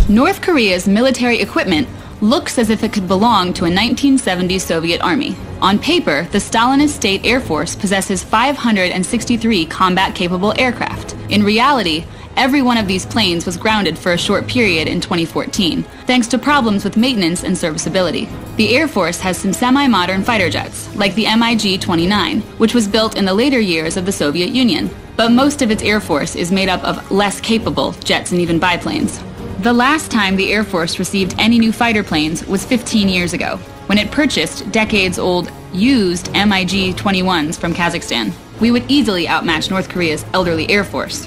North Korea's military equipment looks as if it could belong to a 1970s Soviet army. On paper, the Stalinist State Air Force possesses 563 combat-capable aircraft. In reality, every one of these planes was grounded for a short period in 2014, thanks to problems with maintenance and serviceability. The Air Force has some semi-modern fighter jets, like the MiG-29, which was built in the later years of the Soviet Union. But most of its Air Force is made up of less capable jets and even biplanes. The last time the Air Force received any new fighter planes was 15 years ago, when it purchased decades-old used MiG-21s from Kazakhstan. We would easily outmatch North Korea's elderly Air Force.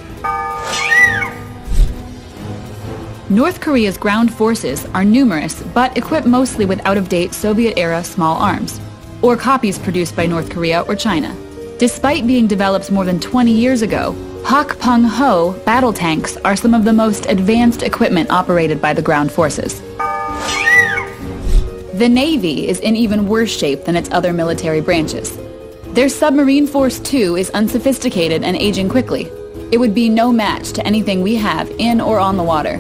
North Korea's ground forces are numerous, but equipped mostly with out-of-date Soviet-era small arms, or copies produced by North Korea or China. Despite being developed more than 20 years ago, Hak-Pung-ho battle tanks are some of the most advanced equipment operated by the ground forces. The Navy is in even worse shape than its other military branches. Their submarine force, too, is unsophisticated and aging quickly. It would be no match to anything we have in or on the water.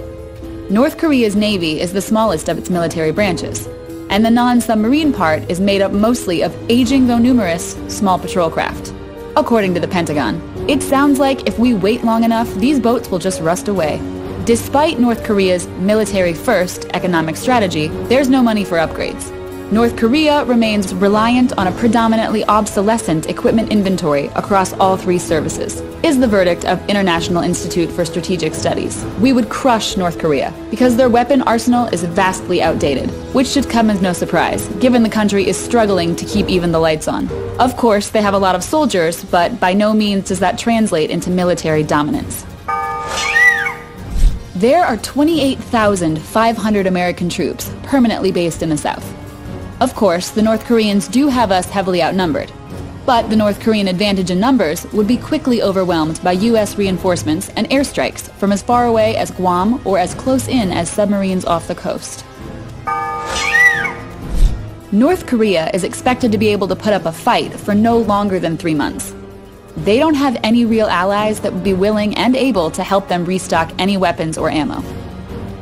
North Korea's Navy is the smallest of its military branches, and the non-submarine part is made up mostly of aging though numerous small patrol craft. According to the Pentagon, it sounds like if we wait long enough, these boats will just rust away. Despite North Korea's military-first economic strategy, there's no money for upgrades. North Korea remains reliant on a predominantly obsolescent equipment inventory across all three services, is the verdict of International Institute for Strategic Studies. We would crush North Korea because their weapon arsenal is vastly outdated, which should come as no surprise, given the country is struggling to keep even the lights on. Of course, they have a lot of soldiers, but by no means does that translate into military dominance. There are 28,500 American troops permanently based in the South. Of course, the North Koreans do have us heavily outnumbered, but the North Korean advantage in numbers would be quickly overwhelmed by U.S. reinforcements and airstrikes from as far away as Guam or as close in as submarines off the coast. North Korea is expected to be able to put up a fight for no longer than 3 months. They don't have any real allies that would be willing and able to help them restock any weapons or ammo.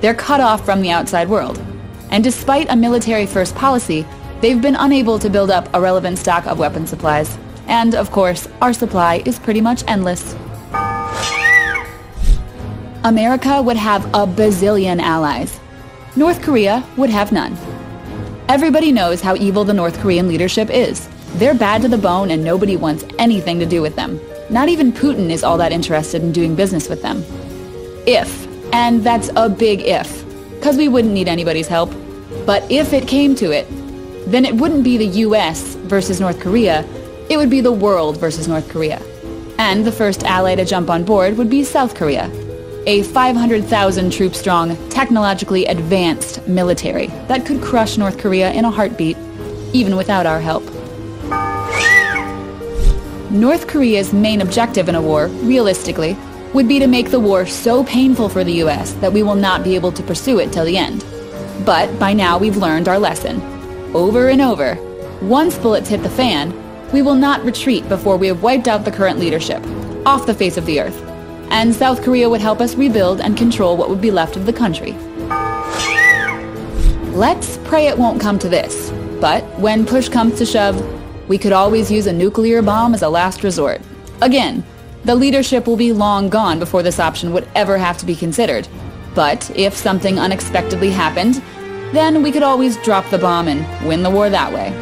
They're cut off from the outside world. And despite a military-first policy, they've been unable to build up a relevant stock of weapon supplies. And, of course, our supply is pretty much endless. America would have a bazillion allies. North Korea would have none. Everybody knows how evil the North Korean leadership is. They're bad to the bone and nobody wants anything to do with them. Not even Putin is all that interested in doing business with them. If, and that's a big if, because we wouldn't need anybody's help. But if it came to it, then it wouldn't be the US versus North Korea, it would be the world versus North Korea. And the first ally to jump on board would be South Korea, a 500,000 troop-strong, technologically advanced military that could crush North Korea in a heartbeat, even without our help. North Korea's main objective in a war, realistically, would be to make the war so painful for the US that we will not be able to pursue it till the end. But by now we've learned our lesson. Over and over, once bullets hit the fan, we will not retreat before we have wiped out the current leadership, off the face of the earth. And South Korea would help us rebuild and control what would be left of the country. Let's pray it won't come to this, but when push comes to shove, we could always use a nuclear bomb as a last resort. Again, the leadership will be long gone before this option would ever have to be considered. But if something unexpectedly happened, then we could always drop the bomb and win the war that way.